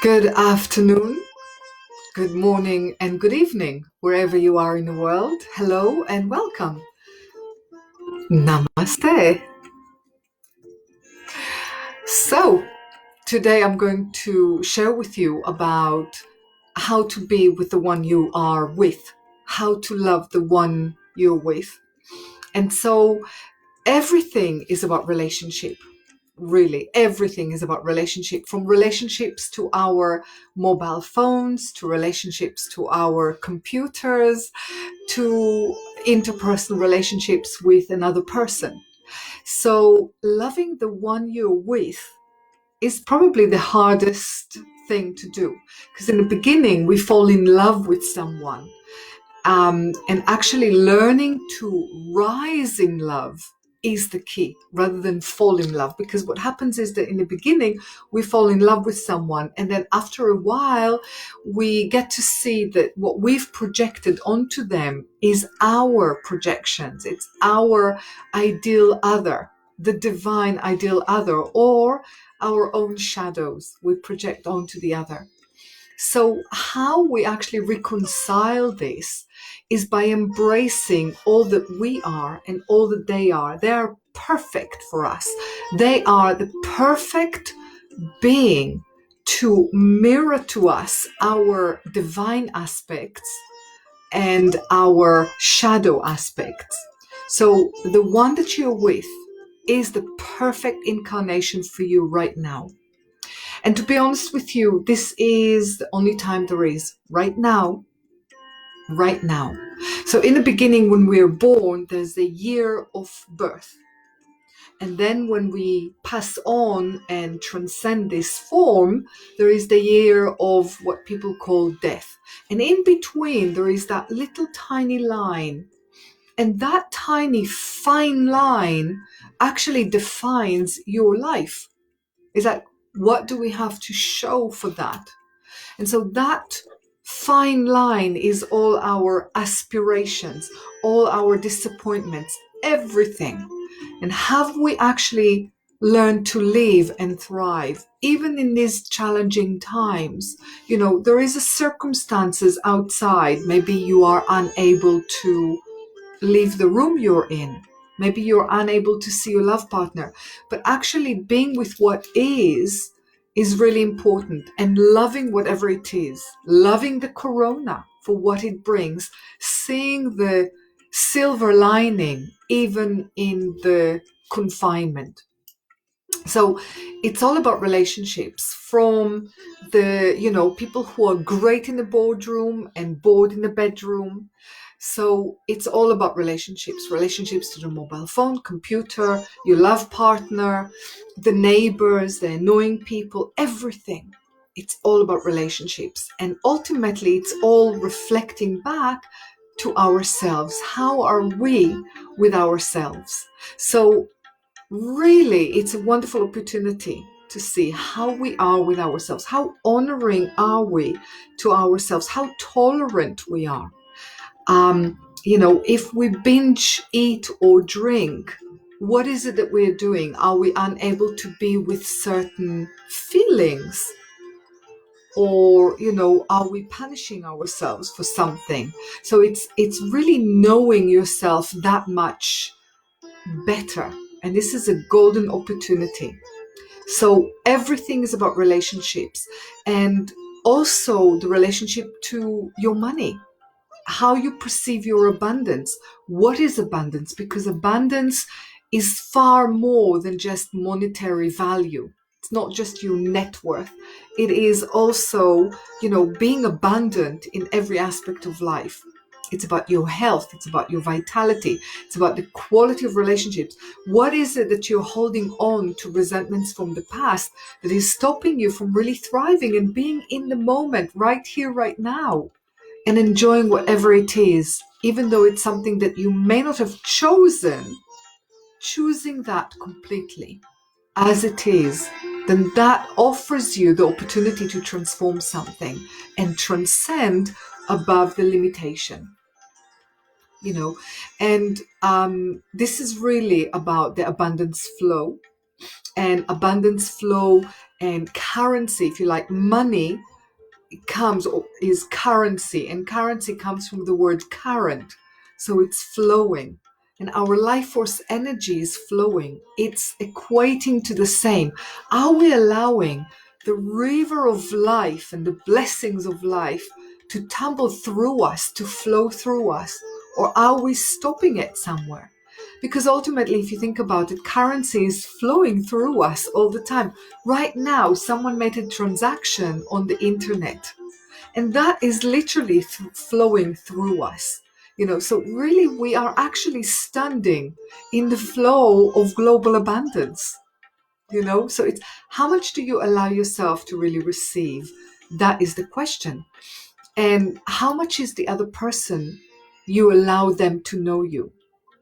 Good afternoon, good morning, and good evening, wherever you are in the world. Hello and welcome. Namaste. So, today I'm going to share with you about how to be with the one you are with, how to love the one you're with. And so, everything is about relationship. Really, everything is about relationship, from relationships to our mobile phones, to relationships to our computers, to interpersonal relationships with another person. So loving the one you're with is probably the hardest thing to do, because in the beginning we fall in love with someone, and actually learning to rise in love is the key rather than fall in love. Because what happens is that in the beginning we fall in love with someone, and then after a while we get to see that what we've projected onto them is our projections. It's our ideal other, the divine ideal other, or our own shadows we project onto the other. So how we actually reconcile this is by embracing all that we are and all that they are. They are perfect for us. They are the perfect being to mirror to us our divine aspects and our shadow aspects. So the one that you're with is the perfect incarnation for you right now. And to be honest with you, this is the only time there is right now, right now. So in the beginning, when we're born, there's a year of birth. And then when we pass on and transcend this form, there is the year of what people call death. And in between, there is that little tiny line. And that tiny fine line actually defines your life. Is that what do we have to show for that? And so that fine line is all our aspirations, all our disappointments, everything. And have we actually learned to live and thrive, even in these challenging times? You know, there is a circumstances outside. Maybe you are unable to leave the room you're in. Maybe you're unable to see your love partner, but actually being with what is really important, and loving whatever it is, loving the corona for what it brings, seeing the silver lining even in the confinement. So it's all about relationships, from the, people who are great in the boardroom and bored in the bedroom. So it's all about relationships to the mobile phone, computer, your love partner, the neighbors, the annoying people, everything. It's all about relationships. And ultimately, it's all reflecting back to ourselves. How are we with ourselves? So really, it's a wonderful opportunity to see how we are with ourselves. How honoring are we to ourselves? How tolerant we are. If we binge eat or drink, what is it that we're doing? Are we unable to be with certain feelings? Or, are we punishing ourselves for something? So it's really knowing yourself that much better. And this is a golden opportunity. So everything is about relationships, and also the relationship to your money, how you perceive your abundance. What is abundance? Because abundance is far more than just monetary value. It's not just your net worth. It is also, being abundant in every aspect of life. It's about your health. It's about your vitality. It's about the quality of relationships. What is it that you're holding on to, resentments from the past, that is stopping you from really thriving and being in the moment, right here, right now, and enjoying whatever it is, even though it's something that you may not have choosing that completely as it is, then that offers you the opportunity to transform something and transcend above the limitation. And this is really about the abundance flow. and abundance flow and currency, if you like, money comes or is currency, and currency comes from the word current, so it's flowing, and our life force energy is flowing. It's equating to the same. Are we allowing the river of life and the blessings of life to tumble through us, to flow through us, or are we stopping it somewhere? Because ultimately, if you think about it, currency is flowing through us all the time. Right now, someone made a transaction on the internet, and that is literally flowing through us. So really, we are actually standing in the flow of global abundance. So it's, how much do you allow yourself to really receive? That is the question. And how much is the other person you allow them to know you?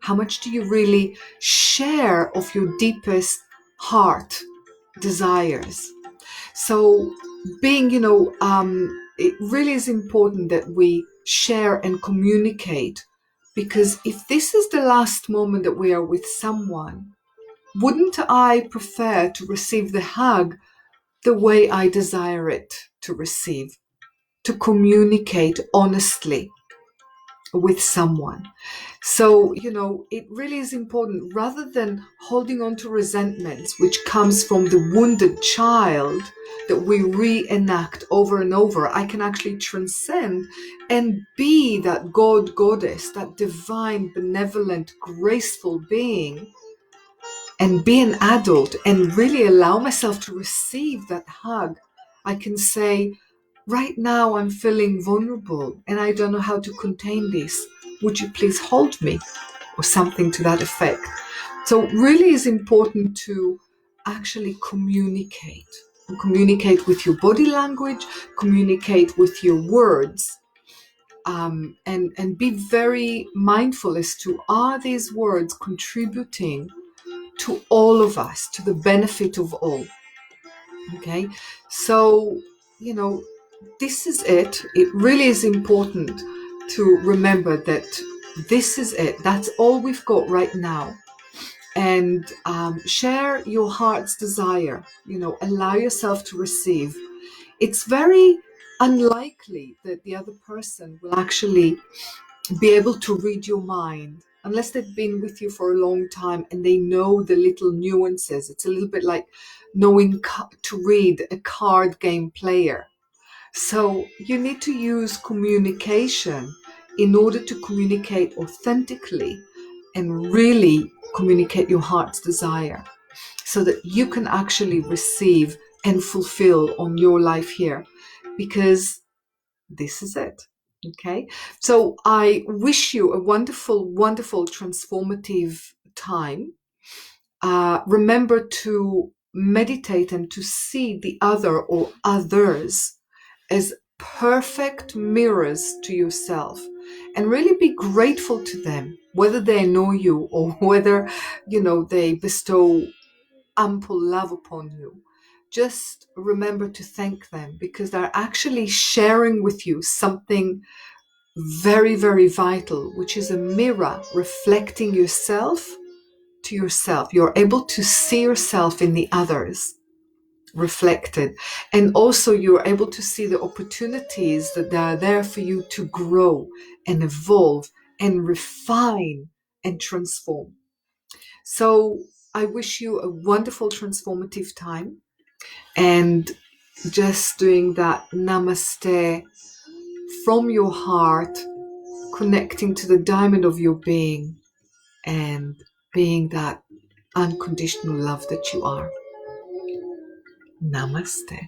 How much do you really share of your deepest heart desires? So being, it really is important that we share and communicate, because if this is the last moment that we are with someone, wouldn't I prefer to receive the hug the way I desire it to receive, to communicate honestly with someone? So, it really is important, rather than holding on to resentments, which comes from the wounded child that we reenact over and over. I can actually transcend and be that God, goddess, that divine, benevolent, graceful being, and be an adult and really allow myself to receive that hug. I can say, right now I'm feeling vulnerable and I don't know how to contain this. Would you please hold me? Or something to that effect. So really is important to actually communicate. Communicate with your body language, communicate with your words, and be very mindful as to, are these words contributing to all of us, to the benefit of all? Okay, so this is it. It really is important to remember that this is it. That's all we've got right now. And share your heart's desire. Allow yourself to receive. It's very unlikely that the other person will actually be able to read your mind unless they've been with you for a long time and they know the little nuances. It's a little bit like knowing to read a card game player. So you need to use communication in order to communicate authentically and really communicate your heart's desire, so that you can actually receive and fulfill on your life here, because this is it. Okay, so I wish you a wonderful, wonderful, transformative time. Remember to meditate and to see the other or others as perfect mirrors to yourself, and really be grateful to them, whether they know you or whether they bestow ample love upon you. Just remember to thank them, because they're actually sharing with you something very, very vital, which is a mirror reflecting yourself to yourself. You're able to see yourself in the others reflected, and also you're able to see the opportunities that are there for you to grow and evolve and refine and transform. So I wish you a wonderful transformative time, and just doing that namaste from your heart, connecting to the diamond of your being and being that unconditional love that you are. Namaste.